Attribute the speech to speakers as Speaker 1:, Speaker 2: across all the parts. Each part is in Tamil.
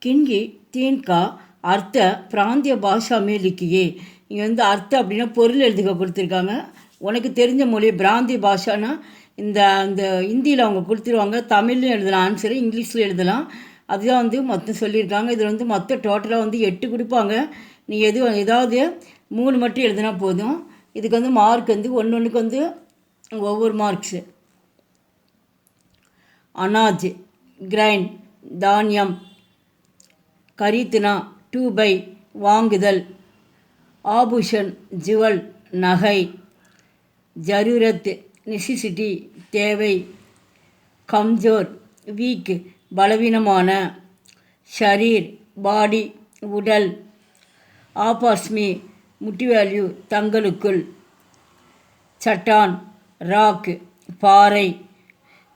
Speaker 1: கிண்கி தீன்கா அர்த்த பிராந்திய பாஷா மே லிக்கியே. இங்கே வந்து அர்த்தம் அப்படின்னா பொருள் எழுதுக கொடுத்துருக்காங்க. உனக்கு தெரிஞ்ச மொழி பிராந்திய பாஷானா இந்த அந்த ஹிந்தியில் அவங்க கொடுத்துருவாங்க. தமிழ்லையும் எழுதலாம் ஆன்சரு, இங்கிலீஷில் எழுதலாம். அதுதான் வந்து மொத்தம் சொல்லியிருக்காங்க. இதில் வந்து மொத்தம் டோட்டலாக வந்து 8 கொடுப்பாங்க. நீ ஏதாவது 3 மட்டும் எழுதினா போதும். இதுக்கு வந்து மார்க் வந்து ஒன்றுக்கு வந்து ஒவ்வொரு மார்க்ஸு. அனாஜ் கிரைன் தானியம், கரீத்னா டு பை வாங்குதல், ஆபூஷன் ஜுவல் நகை, ஜரூரத் நெசிசிட்டி தேவை, கம்ஜோர் வீக் பலவீனமான, ஷரீர் பாடி உடல், ஆபாஸ்மி முட்டி வேல்யூ தங்களுக்குள், சட்டான் ராக் பாறை,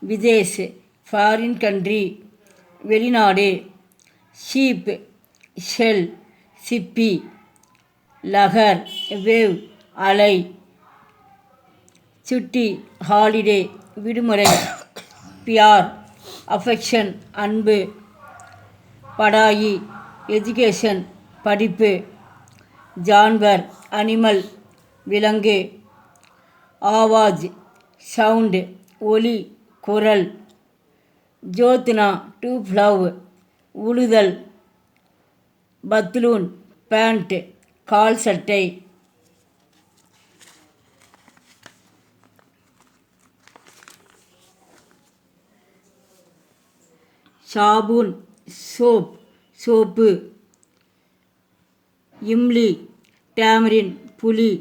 Speaker 1: விதேஷ் ஃபாரின் கண்ட்ரி வெளிநாடு, ஷீப் ஷெல் சிப்பி, லகர் வேவ் அலை, சுட்டி ஹாலிடே விடுமுறை, பியார் அஃபெக்ஷன் அன்பு, படாயி எஜுகேஷன் படிப்பு, ஜான்வர் அனிமல் விலங்கு, ஆவாஜ் சவுண்டு ஒலி குரல், ஜோத்னா டு ஃப்ளவ் உழுதல், பத்லூன் பேண்ட் கால் சட்டை, சாபூன் சோப்பு, இம்லி டேமரின் புலி,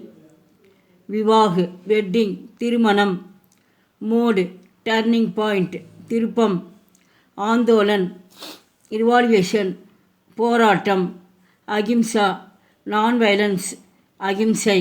Speaker 1: விவாஹ் வெட்டிங் திருமணம், மோடு டர்னிங் பாயிண்ட் திருப்பம், ஆந்தோலன் ரிவால்யூஷன் போராட்டம், அகிம்சா நான் வயலன்ஸ் அகிம்சை.